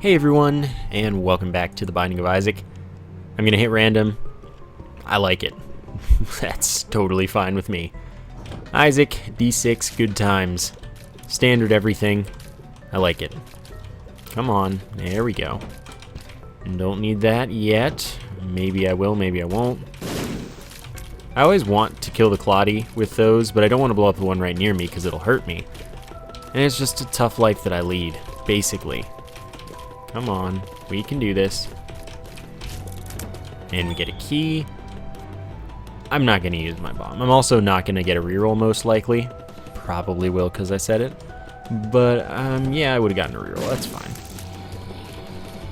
Hey everyone, and welcome back to The Binding of Isaac. I'm gonna hit random. I like it. That's totally fine with me. Isaac, D6, good times. Standard everything. I like it. Come on, there we go. Don't need that yet. Maybe I will, maybe I won't. I always want to kill the Claudie with those, but I don't want to blow up the one right near me because it'll hurt me. And it's just a tough life that I lead, basically. Come on, we can do this. And we get a key. I'm not going to use my bomb. I'm also not going to get a reroll, most likely. Probably will because I said it. But, yeah, I would have gotten a reroll. That's fine.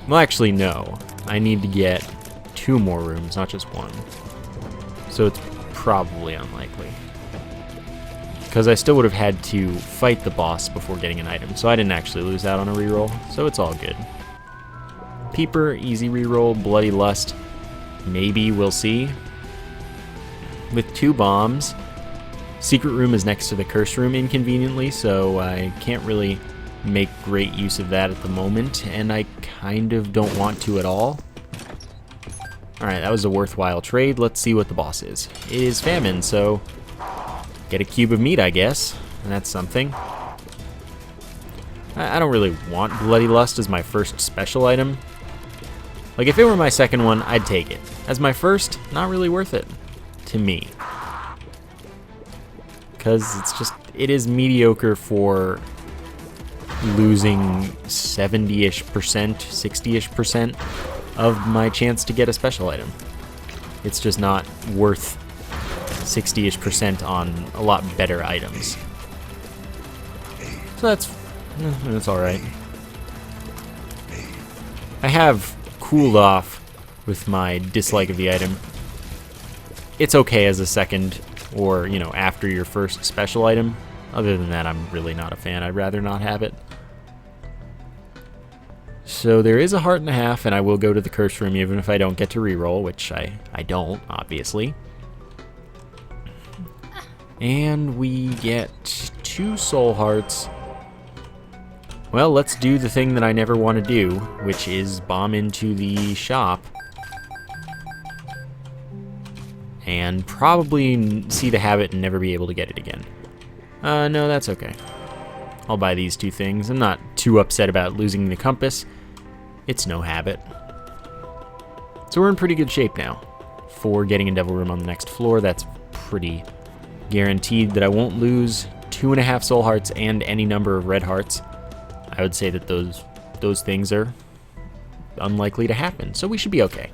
Well, actually, no. I need to get 2 more rooms, not just 1. So it's probably unlikely. Because I still would have had to fight the boss before getting an item. So I didn't actually lose out on a reroll. So it's all good. Peeper, easy reroll. Bloody Lust, maybe, we'll see. With 2 bombs. Secret room is next to the curse room inconveniently, so I can't really make great use of that at the moment, and I kind of don't want to at all. Alright, that was a worthwhile trade. Let's see what the boss is. It is famine, so get a cube of meat, I guess. And that's something. I don't really want Bloody Lust as my first special item. Like, if it were my second one, I'd take it. As my first, not really worth it. To me. Because it's just, it is mediocre for losing 70-ish%, 60-ish% of my chance to get a special item. It's just not worth 60-ish% on a lot better items. So that's alright. I have cooled off with my dislike of the item. It's okay as a second or, you know, after your first special item. Other than that, I'm really not a fan. I'd rather not have it. So there is a heart and a half, and I will go to the curse room even if I don't get to reroll, which I don't, obviously. And we get 2 soul hearts. Well, let's do the thing that I never want to do, which is bomb into the shop. And probably see the habit and never be able to get it again. No, that's okay. I'll buy these 2 things. I'm not too upset about losing the compass. It's no habit. So we're in pretty good shape now for getting a devil room on the next floor. That's pretty guaranteed that I won't lose 2.5 soul hearts and any number of red hearts. I would say that those things are unlikely to happen, so we should be okay.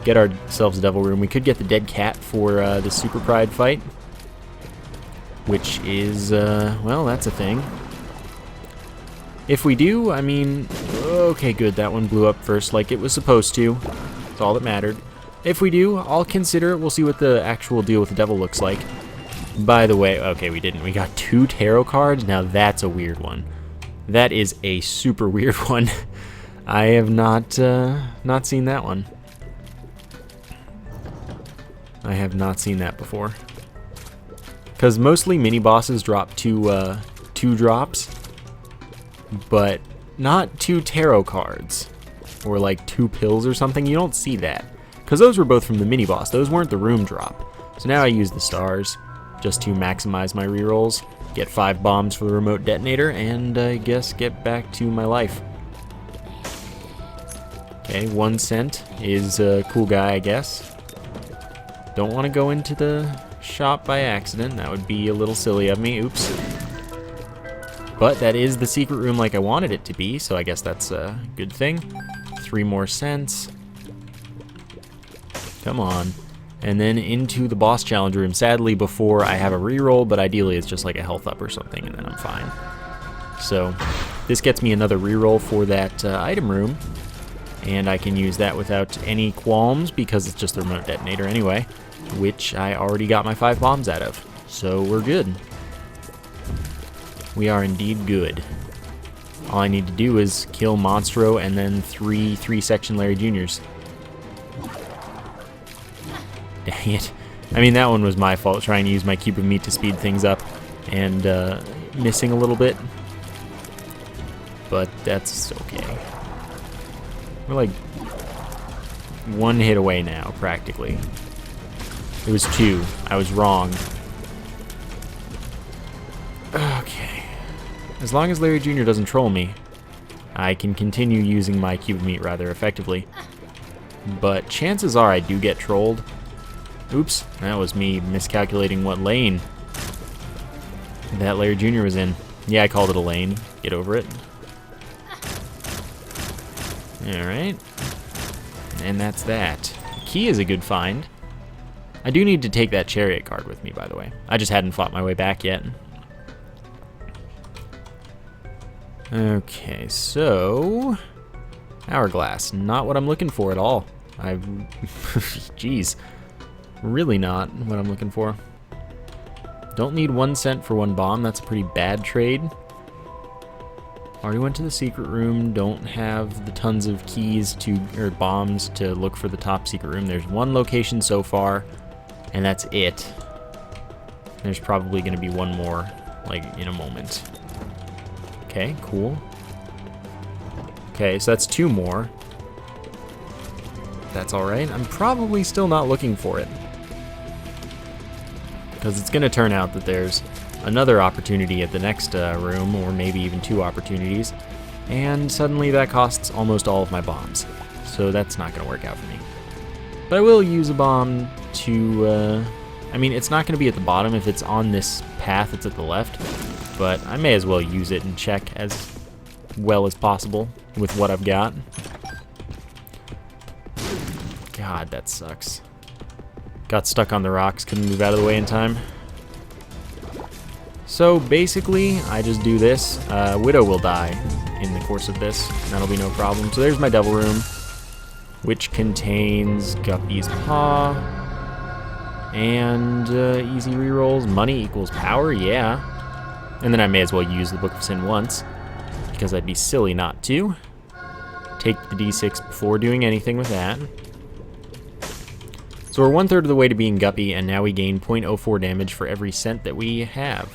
Get ourselves a devil room. We could get the dead cat for the super pride fight, which is, well, that's a thing. If we do, I mean, okay, good, that one blew up first like it was supposed to. That's all that mattered. If we do, I'll consider it. We'll see what the actual deal with the devil looks like. By the way, okay, we didn't. We got 2 tarot cards. Now that's a weird one. That is a super weird one. I have not seen that one. I have not seen that before. Because mostly mini-bosses drop 2 drops, but not 2 tarot cards. Or like 2 pills or something. You don't see that. Because those were both from the mini-boss. Those weren't the room drop. So now I use the stars just to maximize my rerolls. Get 5 bombs for the remote detonator, and I guess get back to my life. Okay, 1 cent is a cool guy, I guess. Don't want to go into the shop by accident. That would be a little silly of me. Oops. But that is the secret room like I wanted it to be, so I guess that's a good thing. 3 more cents. Come on. And then into the boss challenge room. Sadly, before I have a reroll, but ideally it's just like a health up or something, and then I'm fine. So this gets me another reroll for that item room, and I can use that without any qualms because it's just the remote detonator anyway, which I already got my 5 bombs out of. So we're good. We are indeed good. All I need to do is kill Monstro and then 3 3-section Larry Juniors. Dang it. I mean, that one was my fault, trying to use my cube of meat to speed things up and missing a little bit. But that's okay. We're like one hit away now, practically. It was 2. I was wrong. Okay. As long as Larry Jr. doesn't troll me, I can continue using my cube of meat rather effectively. But chances are I do get trolled. Oops, that was me miscalculating what lane that Larry Jr. was in. Yeah, I called it a lane. Get over it. Alright. And that's that. The key is a good find. I do need to take that chariot card with me, by the way. I just hadn't fought my way back yet. Okay, so... Hourglass. Not what I'm looking for at all. Jeez. Really not what I'm looking for. Don't need 1 cent for 1 bomb. That's a pretty bad trade. Already went to the secret room. Don't have the tons of keys or bombs to look for the top secret room. There's 1 location so far, and that's it. There's probably going to be 1 more, like, in a moment. Okay, cool. Okay, so that's 2 more. That's alright. I'm probably still not looking for it, because it's going to turn out that there's another opportunity at the next room, or maybe even 2 opportunities, and suddenly that costs almost all of my bombs. So that's not going to work out for me. But I will use a bomb to, I mean, it's not going to be at the bottom. If it's on this path, it's at the left, but I may as well use it and check as well as possible with what I've got. God, that sucks. Got stuck on the rocks, couldn't move out of the way in time. So basically, I just do this. Widow will die in the course of this, and that'll be no problem. So there's my devil room, which contains Guppy's Paw, and easy rerolls. Money equals power, yeah. And then I may as well use the Book of Sin once, because I'd be silly not to. Take the D6 before doing anything with that. So we're 1/3 of the way to being Guppy, and now we gain 0.04 damage for every cent that we have.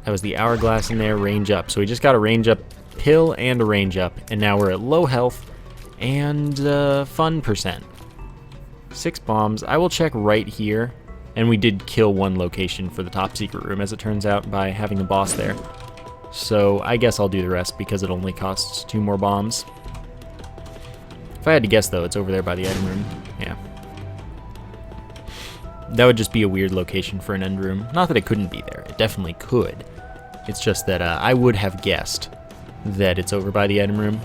That was the hourglass in there, range up. So we just got a range up pill and a range up, and now we're at low health and fun percent. 6 bombs. I will check right here, and we did kill 1 location for the top secret room, as it turns out, by having a boss there. So I guess I'll do the rest because it only costs 2 more bombs. If I had to guess, though, it's over there by the item room. Yeah. That would just be a weird location for an end room. Not that it couldn't be there. It definitely could. It's just that I would have guessed that it's over by the item room.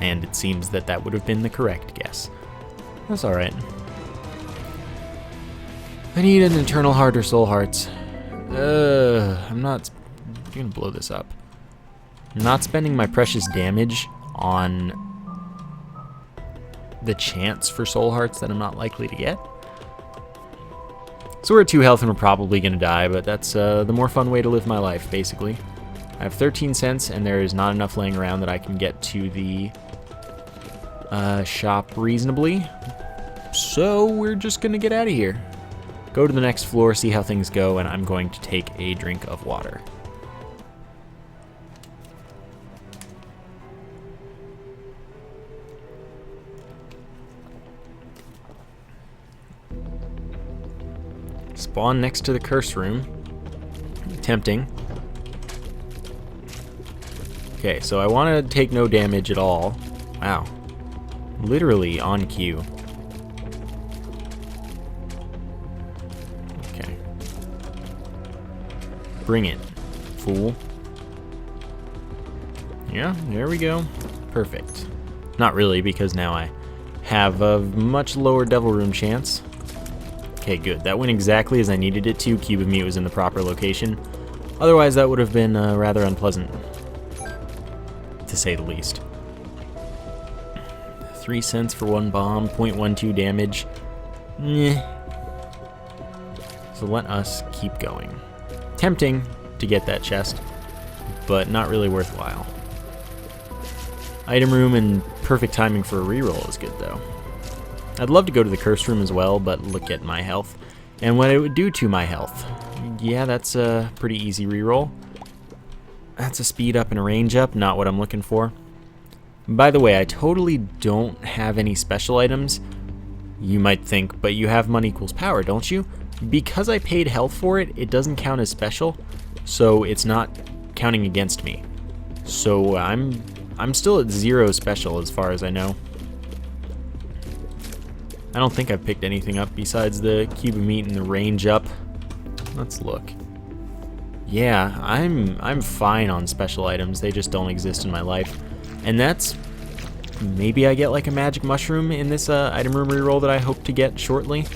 And it seems that that would have been the correct guess. That's alright. I need an Eternal Heart or Soul Hearts. I'm gonna blow this up. I'm not spending my precious damage on the chance for Soul Hearts that I'm not likely to get. So we're at 2 health and we're probably going to die, but that's the more fun way to live my life, basically. I have 13 cents, and there is not enough laying around that I can get to the shop reasonably. So we're just going to get out of here. Go to the next floor, see how things go, and I'm going to take a drink of water. Spawn next to the curse room. Tempting. Okay, so I want to take no damage at all. Wow. Literally on cue. Okay. Bring it, fool. Yeah, there we go. Perfect. Not really, because now I have a much lower devil room chance. Okay, good. That went exactly as I needed it to. Cube of meat was in the proper location. Otherwise, that would have been rather unpleasant, to say the least. 3 cents for 1 bomb, 0.12 damage. Nyeh. So let us keep going. Tempting to get that chest, but not really worthwhile. Item room and perfect timing for a reroll is good, though. I'd love to go to the curse room as well, but look at my health and what it would do to my health. Yeah, that's a pretty easy reroll. That's a speed up and a range up, not what I'm looking for. By the way, I totally don't have any special items. You might think, but you have money equals power, don't you? Because I paid health for it, it doesn't count as special, so it's not counting against me. So I'm still at 0 special as far as I know. I don't think I've picked anything up besides the cube of meat and the range up. Let's look. Yeah, I'm fine on special items. They just don't exist in my life. And that's... maybe I get like a magic mushroom in this item room reroll that I hope to get shortly.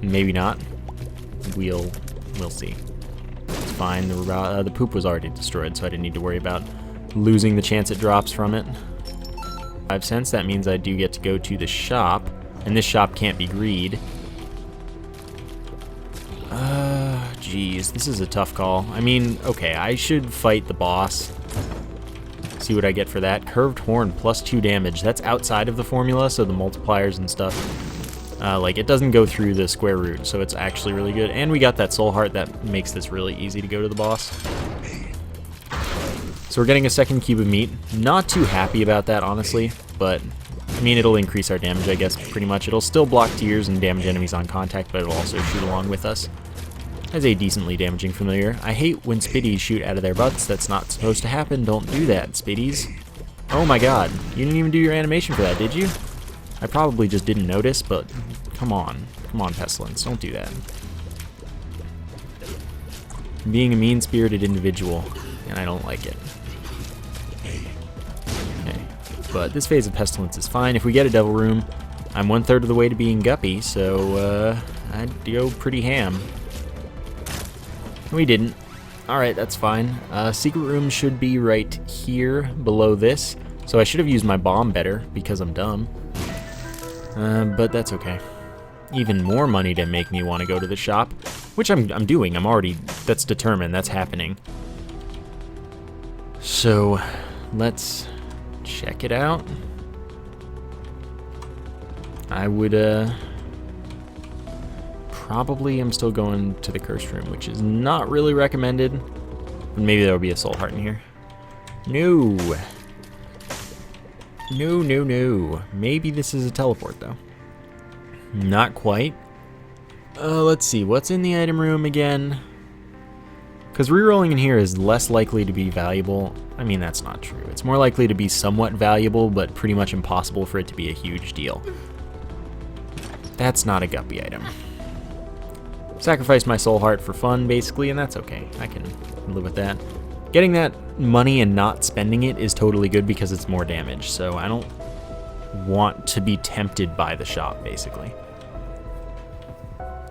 Maybe not. We'll see. It's fine. The poop was already destroyed, so I didn't need to worry about losing the chance it drops from it. 5 cents, that means I do get to go to the shop, and this shop can't be greed. Geez, this is a tough call. I mean, okay, I should fight the boss. See what I get for that. Curved horn, plus 2 damage. That's outside of the formula, so the multipliers and stuff. Like, it doesn't go through the square root, so it's actually really good. And we got that soul heart that makes this really easy to go to the boss. So we're getting a second cube of meat. Not too happy about that, honestly, but I mean, it'll increase our damage, I guess, pretty much. It'll still block tiers and damage enemies on contact, but it'll also shoot along with us. As a decently damaging familiar. I hate when spiddies shoot out of their butts. That's not supposed to happen. Don't do that, spiddies. Oh my god. You didn't even do your animation for that, did you? I probably just didn't notice, but come on. Come on, Pestilence. Don't do that. I'm being a mean-spirited individual, and I don't like it. Okay. But this phase of Pestilence is fine. If we get a Devil Room, I'm 1/3 of the way to being Guppy, so I'd go pretty ham. We didn't. Alright, that's fine. Secret room should be right here, below this. So I should have used my bomb better, because I'm dumb. But that's okay. Even more money to make me want to go to the shop. Which I'm doing. I'm already... that's determined. That's happening. So, let's check it out. I would, probably am still going to the cursed room, which is not really recommended. But maybe there'll be a soul heart in here. No. No, no, no. Maybe this is a teleport, though. Not quite. Let's see. What's in the item room again? Because rerolling in here is less likely to be valuable. I mean, that's not true. It's more likely to be somewhat valuable, but pretty much impossible for it to be a huge deal. That's not a Guppy item. Sacrifice my soul heart for fun, basically, and that's okay. I can live with that. Getting that money and not spending it is totally good because it's more damage, so I don't want to be tempted by the shop, basically.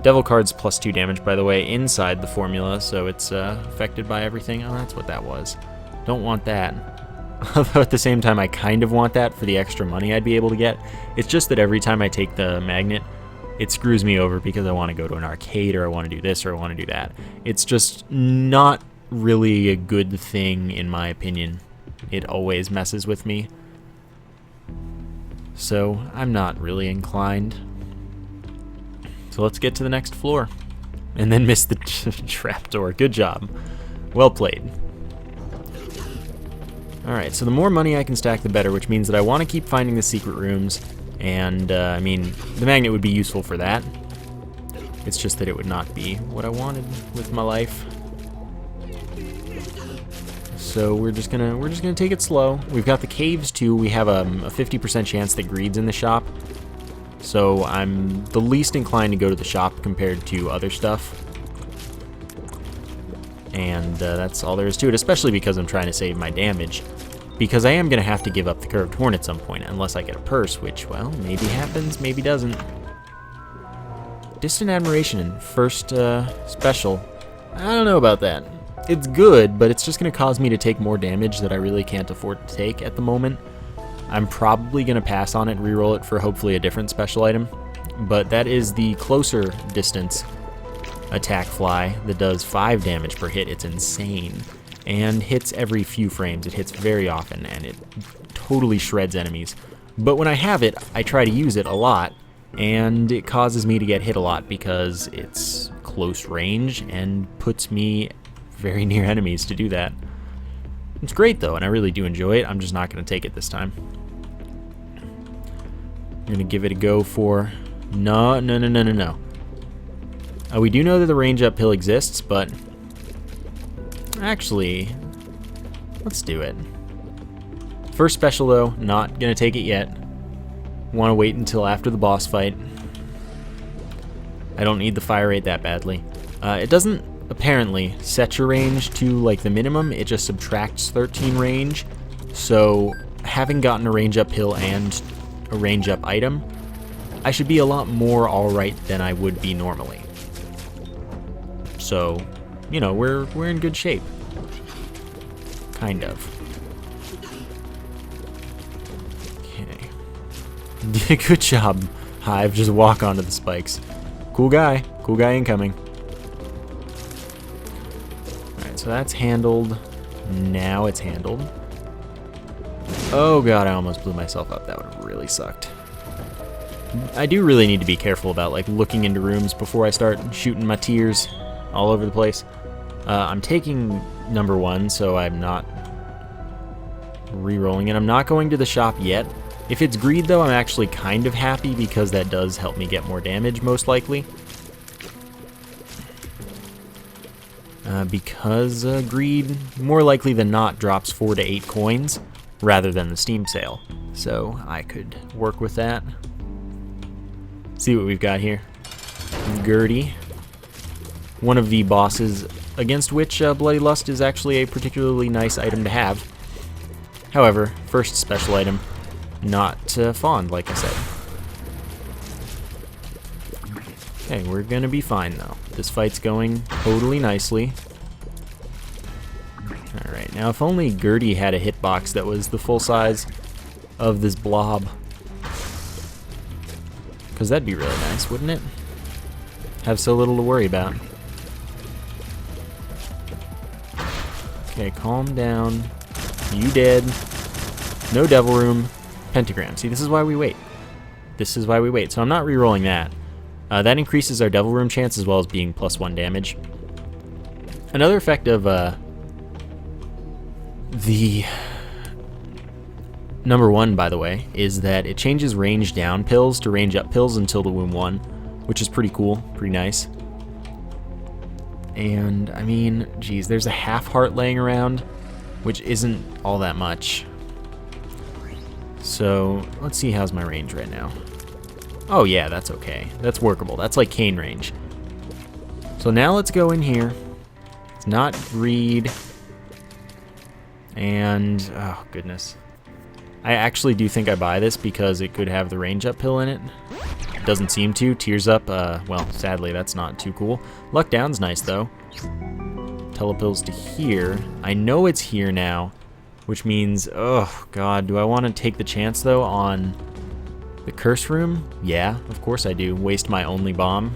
Devil card's plus 2 damage, by the way, inside the formula, so it's affected by everything. Oh, that's what that was. Don't want that. Although at the same time, I kind of want that for the extra money I'd be able to get. It's just that every time I take the magnet, it screws me over because I want to go to an arcade, or I want to do this, or I want to do that. It's just not really a good thing, in my opinion. It always messes with me. So, I'm not really inclined. So let's get to the next floor. And then miss the trapdoor. Good job. Well played. Alright, so the more money I can stack, the better, which means that I want to keep finding the secret rooms. And, I mean, the magnet would be useful for that. It's just that it would not be what I wanted with my life. So we're just gonna take it slow. We've got the caves too. We have a 50% chance that greed's in the shop. So I'm the least inclined to go to the shop compared to other stuff. And that's all there is to it, especially because I'm trying to save my damage. Because I am going to have to give up the curved horn at some point, unless I get a purse, which, well, maybe happens, maybe doesn't. Distant Admiration, first special. I don't know about that. It's good, but it's just going to cause me to take more damage that I really can't afford to take at the moment. I'm probably going to pass on it and reroll it for hopefully a different special item. But that is the closer distance attack fly that does 5 damage per hit. It's insane. And hits every few frames. It hits very often, and it totally shreds enemies. But when I have it, I try to use it a lot, and it causes me to get hit a lot because it's close range and puts me very near enemies to do that. It's great though, and I really do enjoy it. I'm just not going to take it this time. I'm going to give it a go for... No. We do know that the range uphill exists, but... Actually, let's do it. First special though, not going to take it yet. Want to wait until after the boss fight. I don't need the fire rate that badly. It doesn't apparently set your range to like the minimum, it just subtracts 13 range. So having gotten a range uphill and a range up item, I should be a lot more alright than I would be normally. So, you know, we're in good shape. Kind of. Okay. Good job, Hive. Just walk onto the spikes. Cool guy incoming. Alright, so that's handled. Now it's handled. Oh god, I almost blew myself up. That would have really sucked. I do really need to be careful about like looking into rooms before I start shooting my tears all over the place. I'm taking number 1, so I'm not re-rolling it. I'm not going to the shop yet. If it's greed though, I'm actually kind of happy because that does help me get more damage most likely. Because greed more likely than not drops 4 to 8 coins rather than the Steam sale. So I could work with that. See what we've got here. Gertie. One of the bosses against which Bloody Lust is actually a particularly nice item to have. However, first special item, not fond, like I said. Okay, we're gonna be fine though. This fight's going totally nicely. Alright, now if only Gertie had a hitbox that was the full size of this blob. Because that'd be really nice, wouldn't it? Have so little to worry about. Okay, calm down. You dead. No devil room. Pentagram. See, this is why we wait. This is why we wait. So I'm not re-rolling that. That increases our devil room chance as well as being +1 damage. Another effect of the number 1, by the way, is that it changes range down pills to range up pills until the Womb 1, which is pretty cool, pretty nice. And, I mean, geez, there's a half heart laying around, which isn't all that much. So, let's see how's my range right now. Oh yeah, that's okay. That's workable. That's like Cane range. So now let's go in here. It's not greed. And, oh goodness. I actually do think I buy this because it could have the range up pill in it. It doesn't seem to. Tears up, well, sadly that's not too cool. Luck down's nice though. Telepills to here. I know it's here now, which means, oh god, do I want to take the chance though on the curse room? Yeah, of course I do. Waste my only bomb.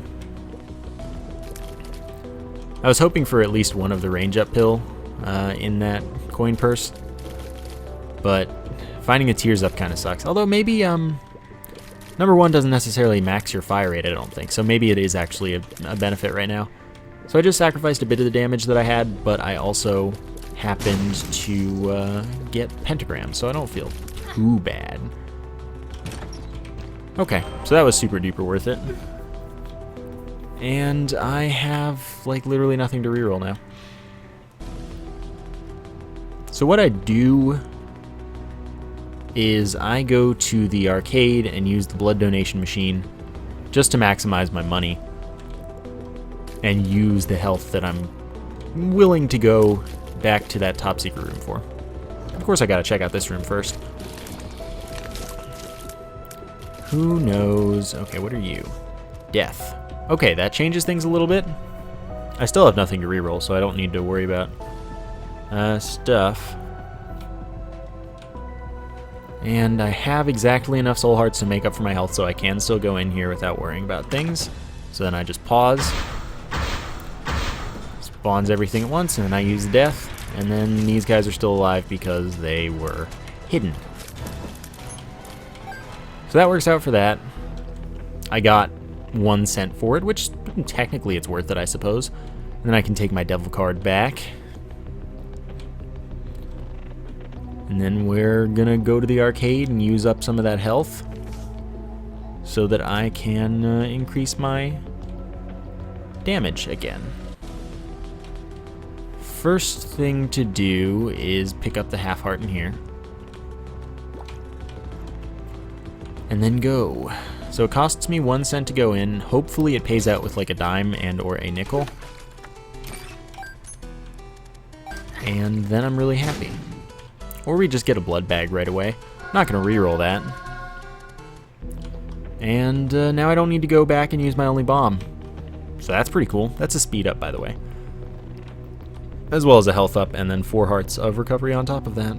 I was hoping for at least one of the range up pill in that coin purse, but finding a tears up kind of sucks. Although maybe number 1 doesn't necessarily max your fire rate, I don't think, so maybe it is actually a benefit right now. So I just sacrificed a bit of the damage that I had, but I also happened to get pentagram, so I don't feel too bad. Okay, so that was super duper worth it. And I have, like, literally nothing to reroll now. So what I do is I go to the arcade and use the blood donation machine just to maximize my money and use the health that I'm willing to go back to that top secret room for. Of course I gotta check out this room first. Who knows? Okay, what are you? Death. Okay, that changes things a little bit. I still have nothing to reroll, so I don't need to worry about stuff. And I have exactly enough soul hearts to make up for my health, so I can still go in here without worrying about things. So then I just pause. Spawns everything at once, and then I use death. And then these guys are still alive because they were hidden. So that works out for that. I got 1 cent for it, which technically it's worth it, I suppose. And then I can take my devil card back. And then we're gonna go to the arcade and use up some of that health so that I can increase my damage again. First thing to do is pick up the half heart in here. And then go. So it costs me 1 cent to go in. Hopefully it pays out with like a dime and or a nickel. And then I'm really happy. Or we just get a blood bag right away. Not gonna reroll that. And now I don't need to go back and use my only bomb. So that's pretty cool. That's a speed up, by the way. As well as a health up, and then 4 hearts of recovery on top of that.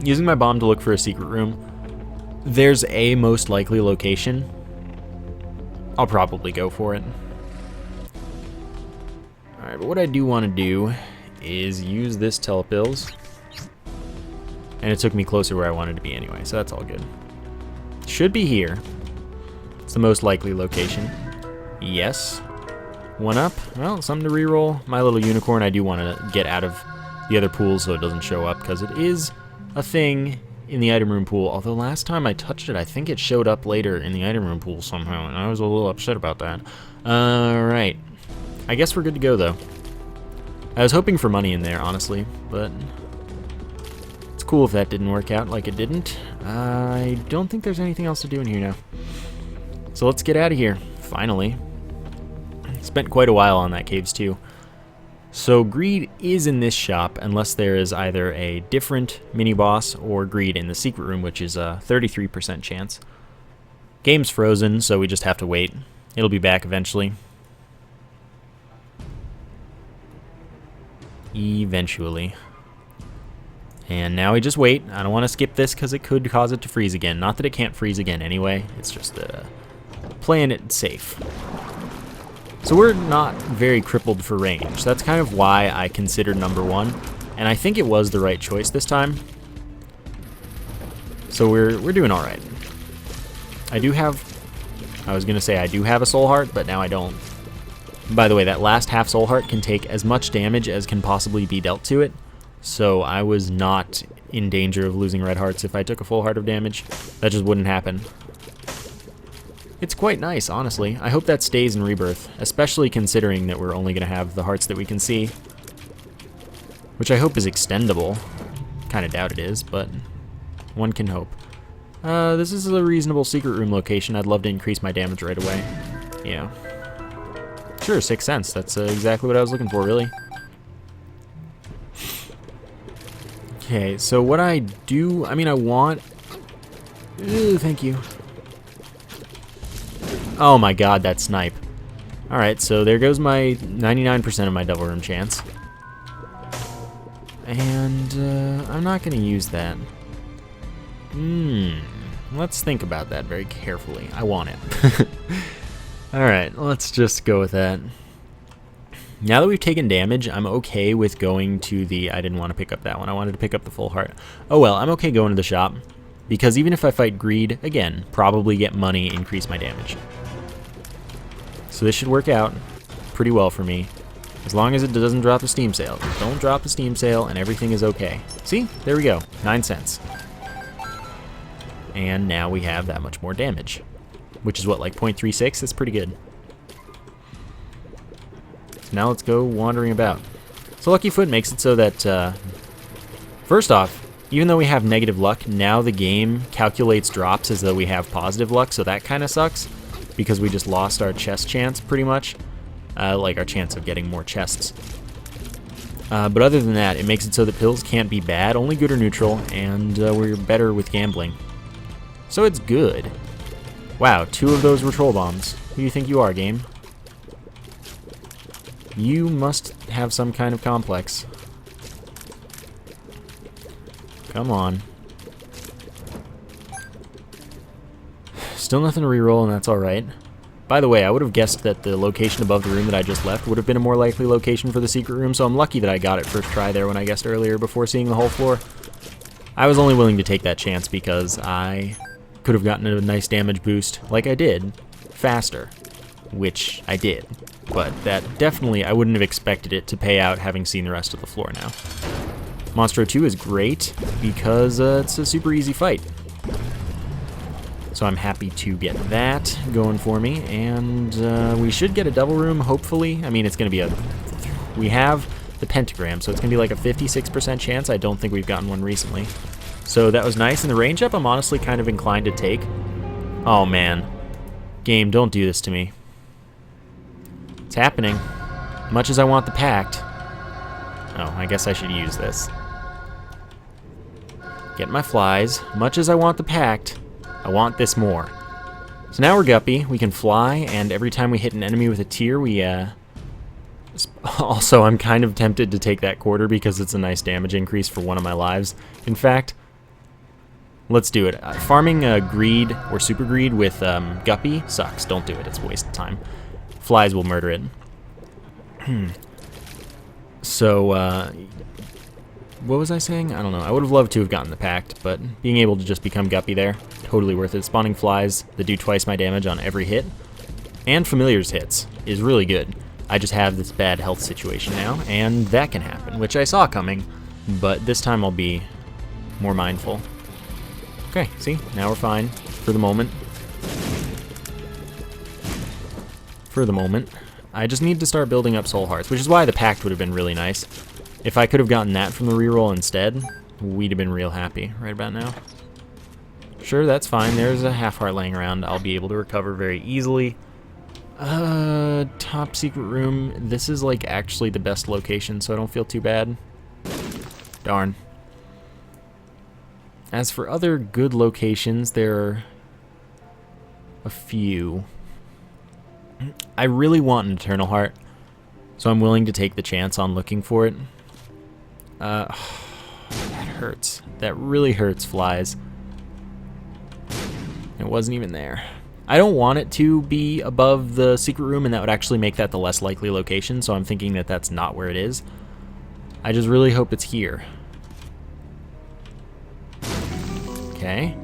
Using my bomb to look for a secret room. There's a most likely location. I'll probably go for it. Alright, but what I do want to do is use this telepills. And it took me closer where I wanted to be anyway, so that's all good. Should be here. It's the most likely location. Yes. 1 up. Well, something to reroll. My little unicorn, I do want to get out of the other pool so it doesn't show up, because it is a thing in the item room pool. Although last time I touched it, I think it showed up later in the item room pool somehow, and I was a little upset about that. Alright. I guess we're good to go, though. I was hoping for money in there, honestly, but it's cool if that didn't work out like it didn't. I don't think there's anything else to do in here now. So let's get out of here, finally. Spent quite a while on that caves too. So greed is in this shop unless there is either a different mini boss or greed in the secret room, which is a 33% chance. Game's frozen, so we just have to wait. It'll be back eventually. Eventually. And now we just wait. I don't want to skip this because it could cause it to freeze again. Not that it can't freeze again anyway. It's just playing it safe. So we're not very crippled for range. That's kind of why I considered number 1. And I think it was the right choice this time. So we're doing alright. I do have a soul heart, but now I don't. By the way, that last half soul heart can take as much damage as can possibly be dealt to it. So I was not in danger of losing red hearts if I took a full heart of damage. That just wouldn't happen. It's quite nice, honestly. I hope that stays in Rebirth, especially considering that we're only going to have the hearts that we can see. Which I hope is extendable. Kind of doubt it is, but one can hope. This is a reasonable secret room location. I'd love to increase my damage right away. Yeah. Sure, 6 cents. That's exactly what I was looking for, really. Okay, so what I do... I want... Ooh, thank you. Oh my god, that snipe. Alright, so there goes my 99% of my double room chance. And I'm not going to use that. Let's think about that very carefully. I want it. Alright, let's just go with that. Now that we've taken damage, I'm okay with going to the... I didn't want to pick up that one. I wanted to pick up the full heart. Oh well, I'm okay going to the shop. Because even if I fight greed, again, probably get money, increase my damage. So this should work out pretty well for me. As long as it doesn't drop the Steam sale. Don't drop the Steam sale and everything is okay. See? There we go. 9 cents. And now we have that much more damage. Which is what, like 0.36? That's pretty good. So now let's go wandering about. So Lucky Foot makes it so that, first off, even though we have negative luck, now the game calculates drops as though we have positive luck, so that kind of sucks. Because we just lost our chest chance, pretty much. Like our chance of getting more chests. But other than that, it makes it so that pills can't be bad, only good or neutral, and we're better with gambling. So it's good. Wow, 2 of those were troll bombs. Who do you think you are, game? You must have some kind of complex. Come on. Still nothing to reroll, and that's alright. By the way, I would have guessed that the location above the room that I just left would have been a more likely location for the secret room, so I'm lucky that I got it first try there when I guessed earlier before seeing the whole floor. I was only willing to take that chance because I could have gotten a nice damage boost, like I did, faster. Which I did. But that definitely, I wouldn't have expected it to pay out having seen the rest of the floor now. Monstro 2 is great because it's a super easy fight. So I'm happy to get that going for me, and we should get a double room, hopefully. I mean, it's going to be a... We have the pentagram, so it's going to be like a 56% chance. I don't think we've gotten one recently. So that was nice, and the range up I'm honestly kind of inclined to take. Oh, man. Game, don't do this to me. It's happening. Much as I want the pact. Oh, I guess I should use this. Get my flies. Much as I want the pact, I want this more. So now we're Guppy. We can fly, and every time we hit an enemy with a tier, we, Also, I'm kind of tempted to take that quarter because it's a nice damage increase for one of my lives. In fact, let's do it. Farming greed or super greed with Guppy sucks. Don't do it. It's a waste of time. Flies will murder it. So, what was I saying? I don't know. I would have loved to have gotten the pact, but being able to just become Guppy there, totally worth it. Spawning flies that do twice my damage on every hit, and familiars hits, is really good. I just have this bad health situation now, and that can happen, which I saw coming, but this time I'll be more mindful. Okay, see? Now we're fine. For the moment. For the moment. I just need to start building up soul hearts, which is why the pact would have been really nice. If I could have gotten that from the reroll instead, we'd have been real happy right about now. Sure, that's fine. There's a half heart laying around. I'll be able to recover very easily. Top secret room. This is like actually the best location, so I don't feel too bad. Darn. As for other good locations, there are a few. I really want an Eternal Heart, so I'm willing to take the chance on looking for it. That hurts. That really hurts, flies. It wasn't even there. I don't want it to be above the secret room, and that would actually make that the less likely location, so I'm thinking that that's not where it is. I just really hope it's here. Okay.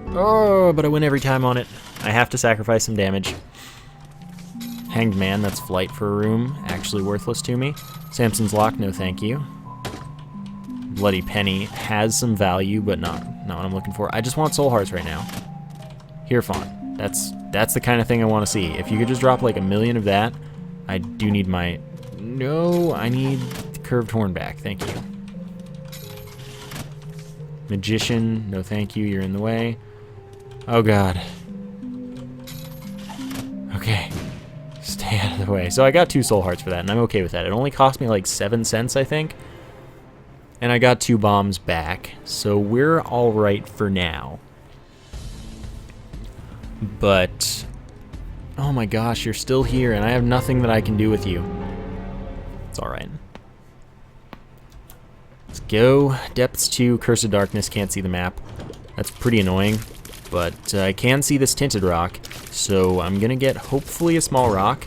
Oh, but I win every time on it. I have to sacrifice some damage. Hanged Man, that's flight for a room. Actually worthless to me. Samson's Lock, no thank you. Bloody Penny has some value, but not what I'm looking for. I just want soul hearts right now. Here, Fawn. That's the kind of thing I want to see. If you could just drop like 1,000,000 of that, I do need my... No, I need the curved horn back. Thank you. Magician, no thank you. You're in the way. Oh, God. Okay. Stay out of the way. So I got 2 soul hearts for that, and I'm okay with that. It only cost me like 7 cents, I think. And I got 2 bombs back, so we're alright for now. But, oh my gosh, you're still here, and I have nothing that I can do with you. It's alright. Let's go. Depths 2, Curse of Darkness, can't see the map. That's pretty annoying, but I can see this tinted rock, so I'm gonna get, hopefully, a small rock.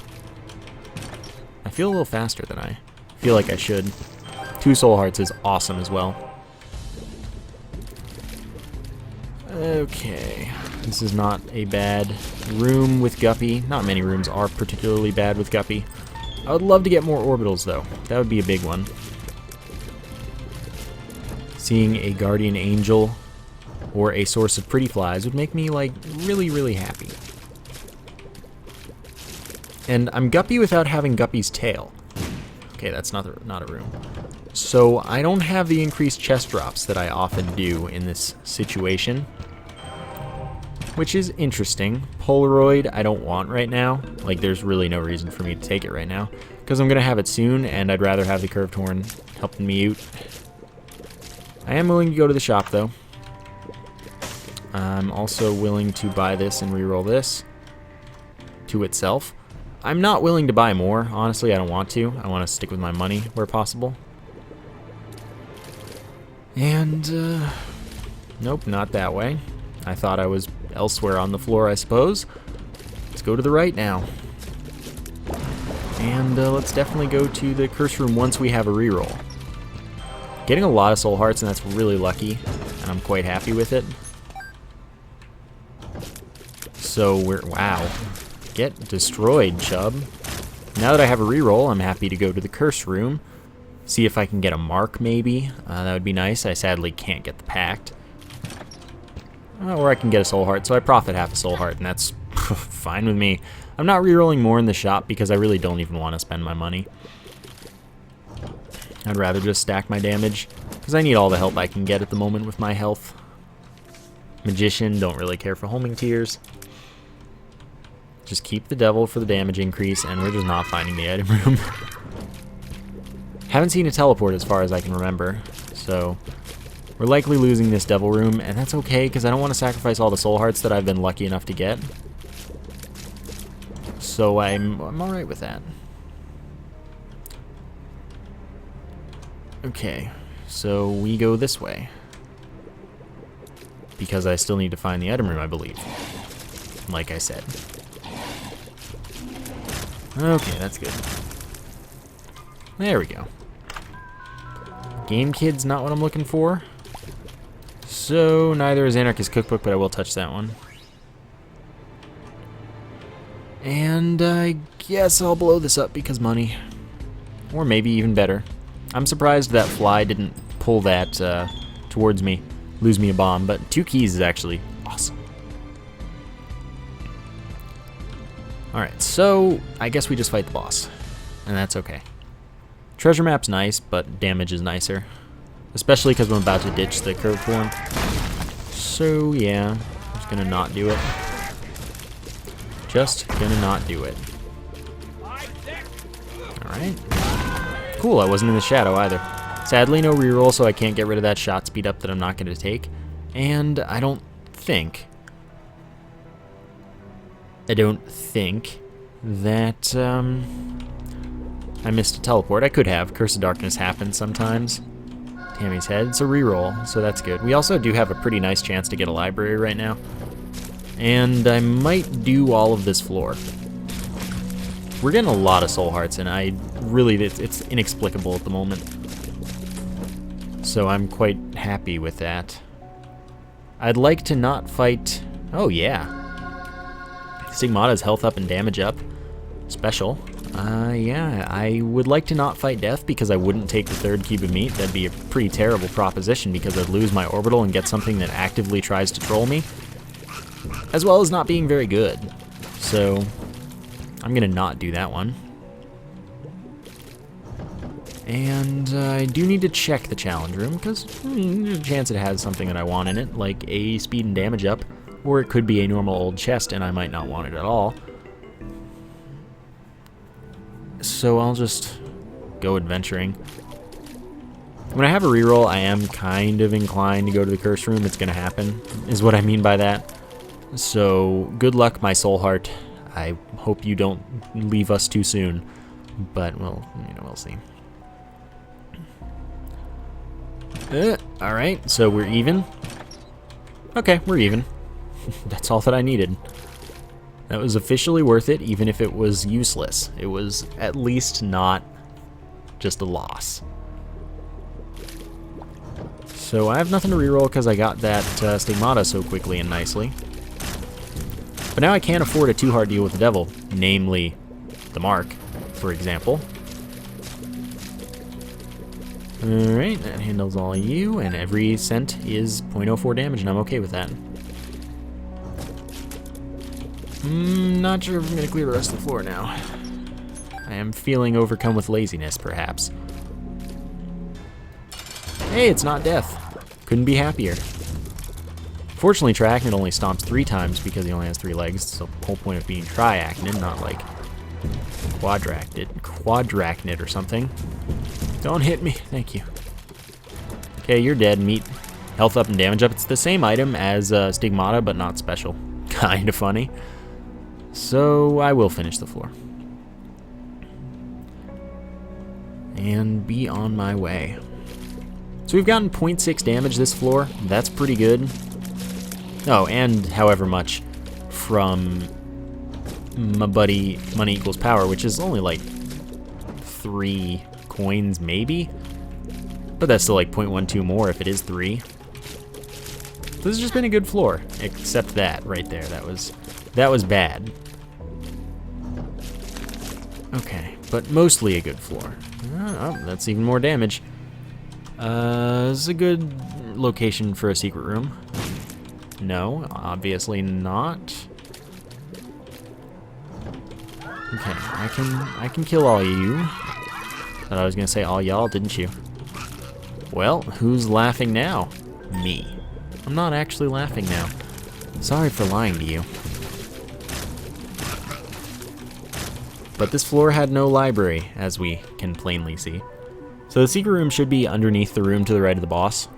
I feel a little faster than I feel like I should. 2 soul hearts is awesome as well. Okay. This is not a bad room with Guppy. Not many rooms are particularly bad with Guppy. I would love to get more orbitals, though. That would be a big one. Seeing a guardian angel or a source of pretty flies would make me, like, really, really happy. And I'm Guppy without having Guppy's tail. Okay, that's not a room. So I don't have the increased chest drops that I often do in this situation, which is interesting. Polaroid I don't want right now. Like, there's really no reason for me to take it right now, because I'm going to have it soon, and I'd rather have the curved horn helping me out. I am willing to go to the shop, though. I'm also willing to buy this and reroll this to itself. I'm not willing to buy more. Honestly, I don't want to. I want to stick with my money where possible. And, nope, not that way. I thought I was elsewhere on the floor, I suppose. Let's go to the right now. And let's definitely go to the curse room once we have a reroll. Getting a lot of soul hearts, and that's really lucky, and I'm quite happy with it. So we're... Wow. Get destroyed, chub. Now that I have a reroll, I'm happy to go to the curse room See if I can get a mark, maybe. That would be nice. I sadly can't get the pact. Or I can get a soul heart, so I profit half a soul heart, and that's fine with me. I'm not rerolling more in the shop because I really don't even want to spend my money. I'd rather just stack my damage, because I need all the help I can get at the moment with my health. Magician, don't really care for homing tears. Just keep the devil for the damage increase, and we're just not finding the item room. Haven't seen a teleport as far as I can remember, so we're likely losing this devil room, and that's okay, because I don't want to sacrifice all the soul hearts that I've been lucky enough to get. So I'm alright with that. Okay, so we go this way. Because I still need to find the item room, I believe. Like I said. Okay, that's good. There we go. Game Kid's not what I'm looking for. So, neither is Anarchist Cookbook, but I will touch that one. And I guess I'll blow this up because money. Or maybe even better. I'm surprised that fly didn't pull that towards me, lose me a bomb, but 2 keys is actually awesome. Alright, so I guess we just fight the boss, and that's okay. Treasure map's nice, but damage is nicer. Especially because I'm about to ditch the curve form. So yeah, I'm just gonna not do it. Just gonna not do it. Alright. Cool, I wasn't in the shadow either. Sadly, no reroll, so I can't get rid of that shot speed up that I'm not gonna take. And I don't think that I missed a teleport. I could have. Curse of Darkness happens sometimes. Tammy's head. It's a reroll, so that's good. We also do have a pretty nice chance to get a library right now. And I might do all of this floor. We're getting a lot of soul hearts, and it's inexplicable at the moment. So I'm quite happy with that. I'd like to not fight... Oh, yeah. Stigmata's health up and damage up. Special. Yeah, I would like to not fight death because I wouldn't take the 3rd cube of meat. That'd be a pretty terrible proposition because I'd lose my orbital and get something that actively tries to troll me. As well as not being very good. So, I'm gonna not do that one. And I do need to check the challenge room because there's a chance it has something that I want in it, like a speed and damage up, or it could be a normal old chest and I might not want it at all. So I'll just go adventuring. When I have a reroll, I am kind of inclined to go to the curse room. It's gonna happen, is what I mean by that. So good luck, my soul heart. I hope you don't leave us too soon, but we'll see. All right, so we're even. Okay, we're even. That's all that I needed. That was officially worth it, even if it was useless. It was at least not just a loss. So I have nothing to reroll because I got that Stigmata so quickly and nicely. But now I can't afford a too hard deal with the devil, namely the mark, for example. Alright, that handles all you, and every cent is 0.04 damage, and I'm okay with that. Not sure if I'm going to clear the rest of the floor now. I am feeling overcome with laziness, perhaps. Hey, it's not death. Couldn't be happier. Fortunately, Triachnid only stomps 3 times because he only has 3 legs. So the whole point of being Triachnid, not like Quadrachnid or something. Don't hit me. Thank you. Okay, you're dead. Meat. Health up and damage up. It's the same item as Stigmata, but not special. Kind of funny. So I will finish the floor. And be on my way. So we've gotten 0.6 damage this floor. That's pretty good. Oh, and however much from my buddy Money Equals Power, which is only like 3 coins maybe? But that's still like 0.12 more if it is 3. This has just been a good floor, except that right there. That was bad. Okay, but mostly a good floor. Oh, that's even more damage. This is a good location for a secret room. No, obviously not. Okay, I can kill all you. Thought I was gonna say all y'all, didn't you? Well, who's laughing now? Me. I'm not actually laughing now. Sorry for lying to you. But this floor had no library, as we can plainly see. So the secret room should be underneath the room to the right of the boss.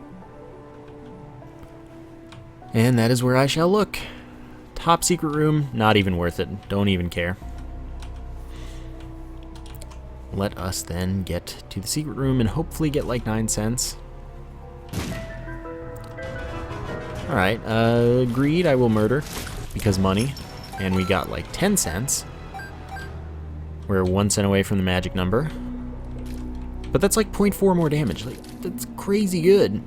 And that is where I shall look. Top secret room, not even worth it. Don't even care. Let us then get to the secret room and hopefully get like 9 cents. Alright, greed I will murder, because money. And we got like 10 cents. We're 1 cent away from the magic number. But that's like 0.4 more damage. Like, that's crazy good.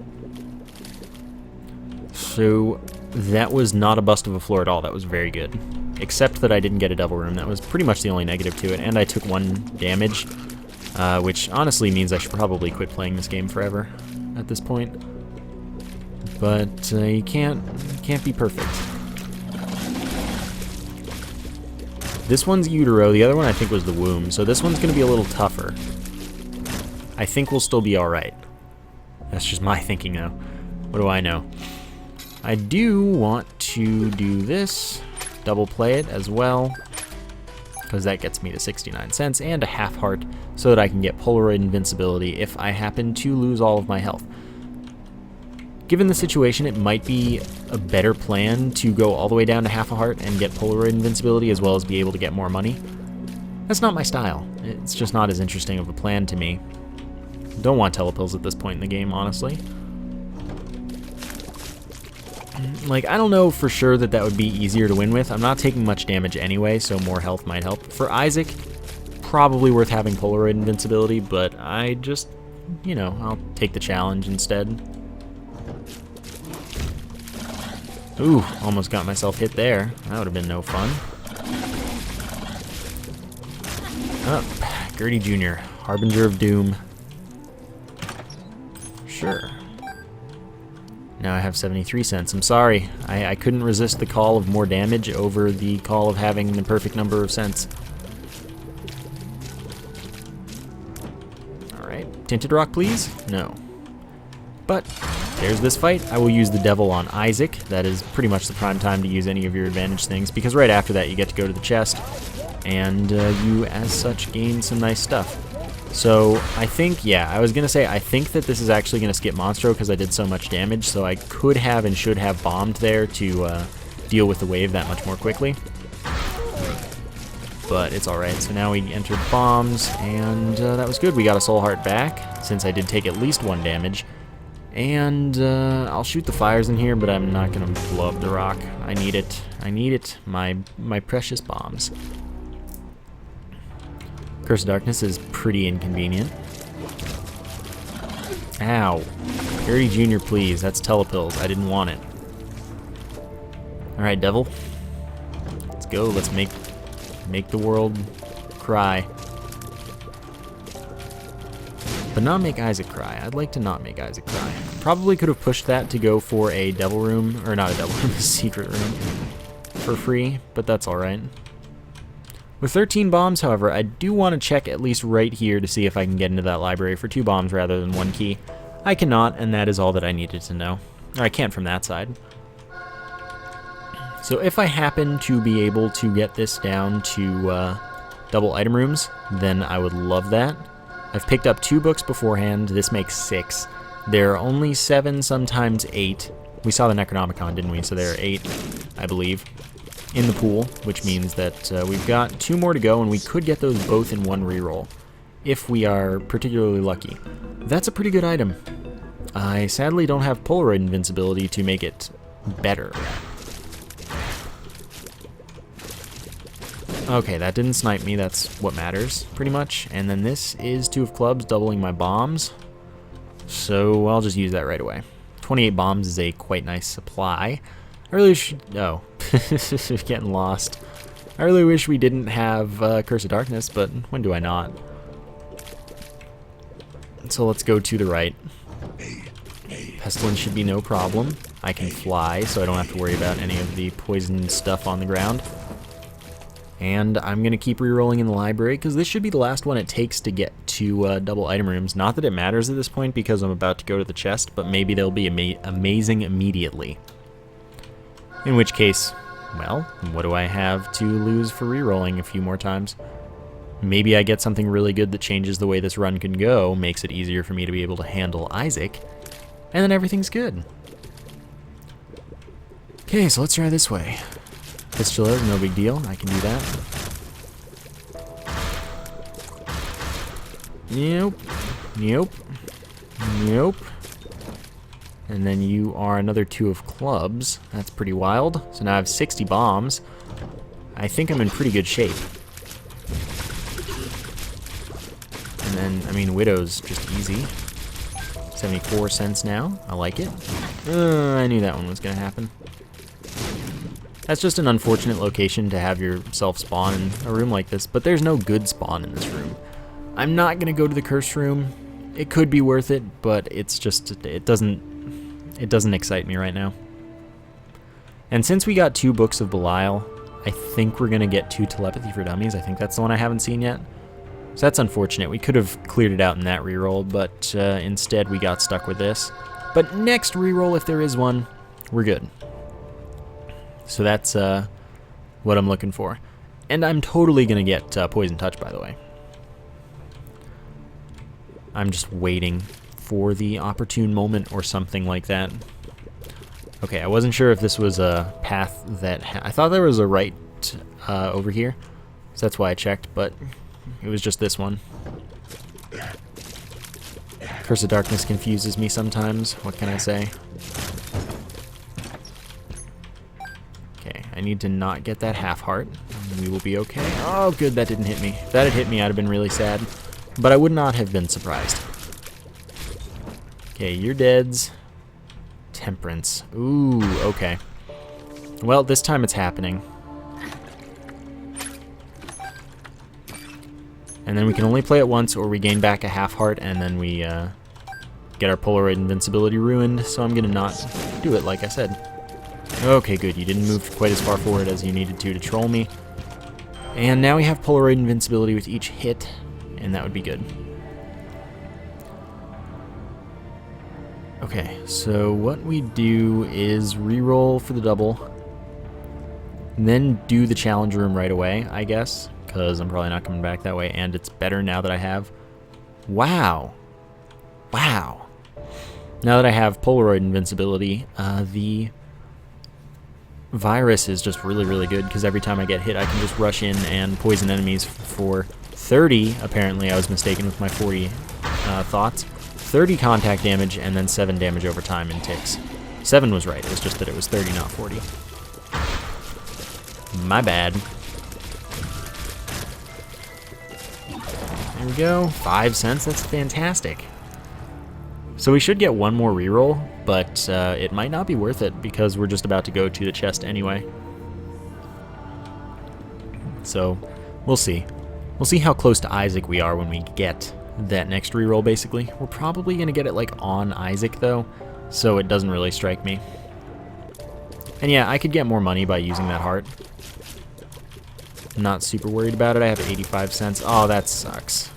So, that was not a bust of a floor at all. That was very good. Except that I didn't get a double room. That was pretty much the only negative to it. And I took 1 damage, which honestly means I should probably quit playing this game forever at this point. But you can't be perfect. This one's utero. The other one I think was the womb. So this one's going to be a little tougher. I think we'll still be alright. That's just my thinking though. What do I know? I do want to do this. Double play it as well, because that gets me to 69 cents and a half heart so that I can get Polaroid invincibility if I happen to lose all of my health. Given the situation, it might be a better plan to go all the way down to half a heart and get Polaroid invincibility as well as be able to get more money. That's not my style. It's just not as interesting of a plan to me. Don't want telepills at this point in the game, honestly. Like, I don't know for sure that that would be easier to win with. I'm not taking much damage anyway, so more health might help. For Isaac, probably worth having Polaroid invincibility, but I just, you know, I'll take the challenge instead. Ooh, almost got myself hit there. That would have been no fun. Oh, Gertie Jr., Harbinger of Doom. Sure. Now I have 73 cents. I'm sorry. I couldn't resist the call of more damage over the call of having the perfect number of cents. Alright. Tinted rock, please? No. But there's this fight. I will use the devil on Isaac. That is pretty much the prime time to use any of your advantage things, because right after that you get to go to the chest, and you, as such, gain some nice stuff. So, I think, yeah, I was going to say, I think that this is actually going to skip Monstro because I did so much damage, so I could have and should have bombed there to deal with the wave that much more quickly. But it's alright, so now we entered bombs, and that was good. We got a soul heart back, since I did take at least 1 damage. And I'll shoot the fires in here, but I'm not going to blow up the rock. I need it. I need it. My precious bombs. Curse of Darkness is pretty inconvenient. Ow. Gertie Jr., please. That's telepills. I didn't want it. Alright, devil. Let's go. Let's make the world cry. But not make Isaac cry. I'd like to not make Isaac cry. Probably could have pushed that to go for a devil room, or not a devil room, a secret room for free, but that's alright. With 13 bombs, however, I do want to check at least right here to see if I can get into that library for 2 bombs rather than 1 key. I cannot, and that is all that I needed to know. Or I can't from that side. So if I happen to be able to get this down to double item rooms, then I would love that. I've picked up 2 books beforehand. This makes 6. There are only 7, sometimes 8. We saw the Necronomicon, didn't we? So there are 8, I believe, in the pool, which means that we've got 2 more to go, and we could get those both in 1 reroll, if we are particularly lucky. That's a pretty good item. I sadly don't have Polaroid invincibility to make it better. Okay, that didn't snipe me, that's what matters, pretty much. And then this is 2 of clubs, doubling my bombs. So I'll just use that right away. 28 bombs is a quite nice supply. I really should... Oh, getting lost. I really wish we didn't have Curse of Darkness, but when do I not? so let's go to the right. Pestilence should be no problem. I can fly, so I don't have to worry about any of the poison stuff on the ground. And I'm going to keep re-rolling in the library, because this should be the last one it takes to get to double item rooms. Not that it matters at this point, because I'm about to go to the chest, but maybe they'll be amazing immediately. In which case, well, what do I have to lose for re-rolling a few more times? Maybe I get something really good that changes the way this run can go, makes it easier for me to be able to handle Isaac, and then everything's good. Okay, so let's try this way. Fistula, no big deal. I can do that. Nope. Nope. Nope. And then you are another 2 of clubs. That's pretty wild. So now I have 60 bombs. I think I'm in pretty good shape. And then, I mean, Widow's just easy. 74 cents now. I like it. I knew that one was going to happen. That's just an unfortunate location to have yourself spawn in a room like this, but there's no good spawn in this room. I'm not going to go to the cursed room. It could be worth it, but it's just, it doesn't excite me right now. And since we got 2 books of Belial, I think we're going to get 2 telepathy for dummies. I think that's the one I haven't seen yet. So that's unfortunate. We could have cleared it out in that reroll, but instead we got stuck with this. But next reroll, if there is one, we're good. So that's what I'm looking for. And I'm totally going to get Poison Touch, by the way. I'm just waiting for the opportune moment or something like that. Okay, I wasn't sure if this was a path that... I thought there was a right over here, so that's why I checked, but it was just this one. Curse of Darkness confuses me sometimes. What can I say? Okay, I need to not get that half heart, and we will be okay. Oh, good, that didn't hit me. If that had hit me, I'd have been really sad, but I would not have been surprised. Okay, you're deads. Temperance. Ooh, okay. Well, this time it's happening. And then we can only play it once, or we gain back a half heart, and then we get our Polaroid invincibility ruined, so I'm going to not do it, like I said. Okay, good. You didn't move quite as far forward as you needed to troll me. And now we have Polaroid invincibility with each hit, and that would be good. Okay, so what we do is re-roll for the double, and then do the challenge room right away, I guess, because I'm probably not coming back that way, and it's better now that I have... Wow. Wow. Now that I have Polaroid invincibility, the virus is just really, really good, because every time I get hit, I can just rush in and poison enemies for 30. Apparently, I was mistaken with my 40 thoughts. 30 contact damage, and then 7 damage over time in ticks. 7 was right, it was just that it was 30, not 40. My bad. There we go, 5 cents, that's fantastic. So we should get one more reroll, but it might not be worth it, because we're just about to go to the chest anyway. So, we'll see. We'll see how close to Isaac we are when we get that next reroll, basically. We're probably going to get it, like, on Isaac, though, so it doesn't really strike me. And yeah, I could get more money by using that heart. Not super worried about it. I have 85 cents. Oh, that sucks.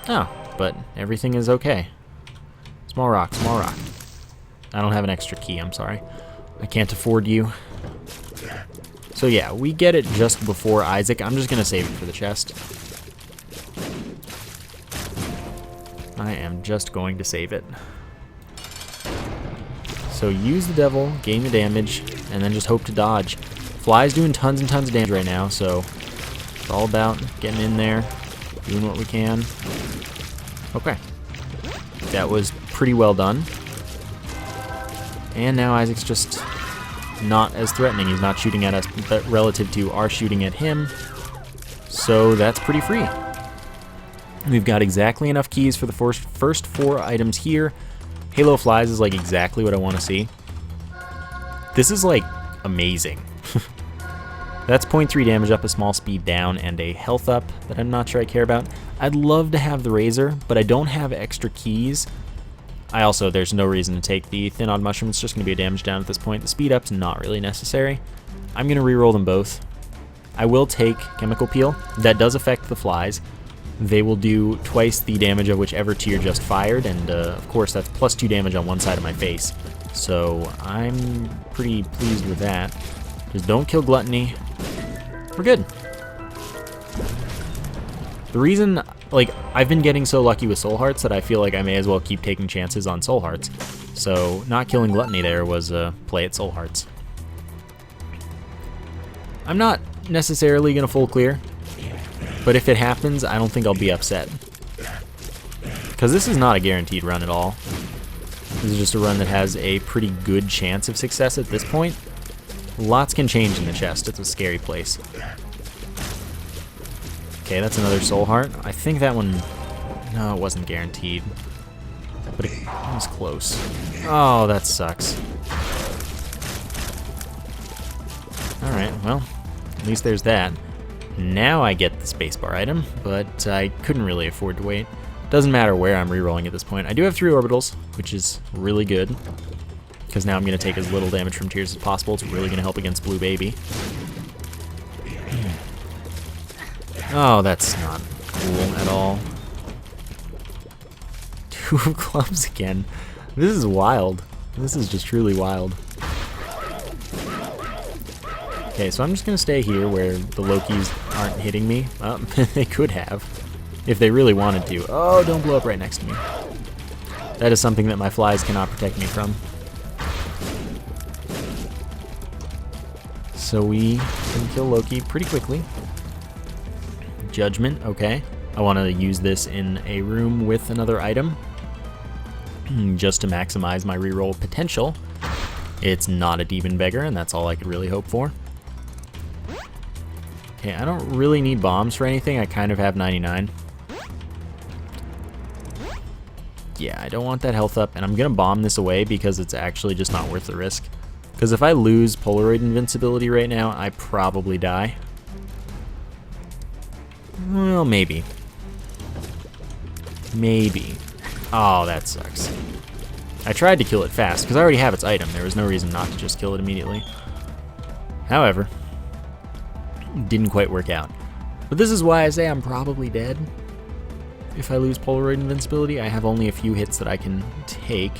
Oh, but everything is okay. Small rock, small rock. I don't have an extra key, I'm sorry. I can't afford you. So yeah, we get it just before Isaac. I'm just going to save it for the chest. I am just going to save it. So use the devil, gain the damage, and then just hope to dodge. Fly's doing tons and tons of damage right now, so it's all about getting in there, doing what we can. Okay. That was pretty well done. And now Isaac's just not as threatening. He's not shooting at us relative to our shooting at him. So that's pretty free. We've got exactly enough keys for the first 4 items here. Halo Flies is like exactly what I want to see. This is like amazing. That's 0.3 damage up, a small speed down, and a health up that I'm not sure I care about. I'd love to have the razor, but I don't have extra keys. There's no reason to take the thin odd mushroom. It's just going to be a damage down at this point. The speed up's not really necessary. I'm going to reroll them both. I will take chemical peel. That does affect the flies. They will do twice the damage of whichever tier just fired, and of course that's plus 2 damage on one side of my face. So I'm pretty pleased with that. Just don't kill Gluttony. We're good. The reason, I've been getting so lucky with Soul Hearts that I feel like I may as well keep taking chances on Soul Hearts. So not killing Gluttony there was a play at Soul Hearts. I'm not necessarily going to full clear, but if it happens, I don't think I'll be upset. Because this is not a guaranteed run at all. This is just a run that has a pretty good chance of success at this point. Lots can change in the chest. It's a scary place. Okay, that's another Soul Heart. I think that one... No, it wasn't guaranteed. But it was close. Oh, that sucks. Alright, well, at least there's that. Now I get the spacebar item, but I couldn't really afford to wait. Doesn't matter where I'm rerolling at this point. I do have 3 orbitals, which is really good. Because now I'm going to take as little damage from tears as possible. It's really going to help against Blue Baby. Oh, that's not cool at all. 2 of clubs again. This is wild. This is just truly wild. Okay, so I'm just going to stay here where the Lokis aren't hitting me. They could have, if they really wanted to. Oh, don't blow up right next to me. That is something that my flies cannot protect me from. So we can kill Loki pretty quickly. Judgment, okay. I want to use this in a room with another item, just to maximize my reroll potential. It's not a Demon Beggar, and that's all I could really hope for. Okay, I don't really need bombs for anything. I kind of have 99. Yeah, I don't want that health up, and I'm going to bomb this away because it's actually just not worth the risk. Because if I lose Polaroid invincibility right now, I probably die. Well, maybe. Maybe. Oh, that sucks. I tried to kill it fast, because I already have its item. There was no reason not to just kill it immediately. However, didn't quite work out. But this is why I say I'm probably dead. If I lose Polaroid invincibility, I have only a few hits that I can take.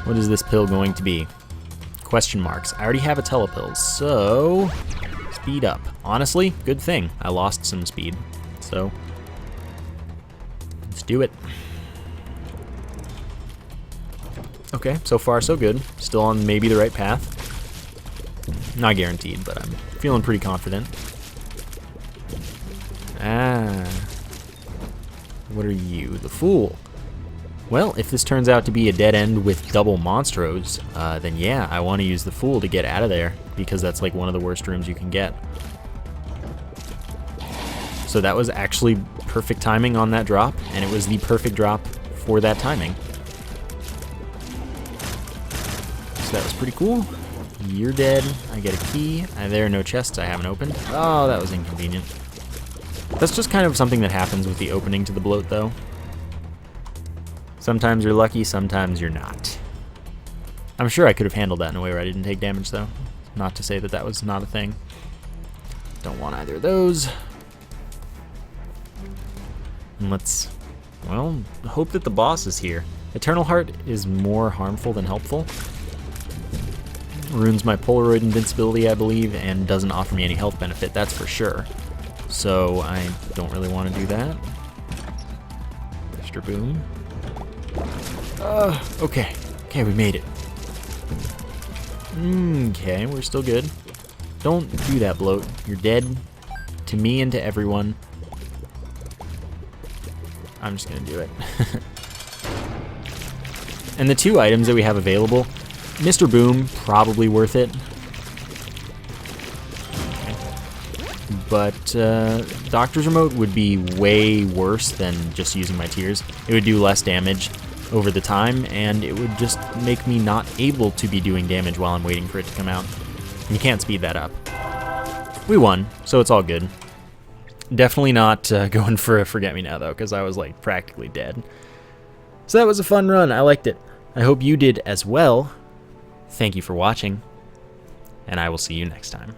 What is this pill going to be? Question marks. I already have a telepill, so speed up. Honestly, good thing. I lost some speed, so let's do it. Okay, so far so good. Still on maybe the right path. Not guaranteed, but I'm feeling pretty confident. What are you? The Fool. Well, if this turns out to be a dead end with double Monstros, then yeah, I want to use the Fool to get out of there, because that's like one of the worst rooms you can get. So that was actually perfect timing on that drop, and it was the perfect drop for that timing. So that was pretty cool. You're dead. I get a key. There are no chests I haven't opened. Oh, that was inconvenient. That's just kind of something that happens with the opening to the bloat, though. Sometimes you're lucky, sometimes you're not. I'm sure I could have handled that in a way where I didn't take damage, though. Not to say that that was not a thing. Don't want either of those. And let's, well, hope that the boss is here. Eternal Heart is more harmful than helpful. Ruins my Polaroid invincibility, I believe, and doesn't offer me any health benefit, that's for sure. So I don't really want to do that. Mr. Boom. Okay. Okay, we made it. Okay, we're still good. Don't do that, bloat. You're dead. To me and to everyone. I'm just gonna do it. And the 2 items that we have available, Mr. Boom, probably worth it. But Doctor's Remote would be way worse than just using my tears. It would do less damage over the time, and it would just make me not able to be doing damage while I'm waiting for it to come out. You can't speed that up. we won, so it's all good. Definitely not going for a forget-me-now, though, because I was, like, practically dead. So that was a fun run. I liked it. I hope you did as well. Thank you for watching, and I will see you next time.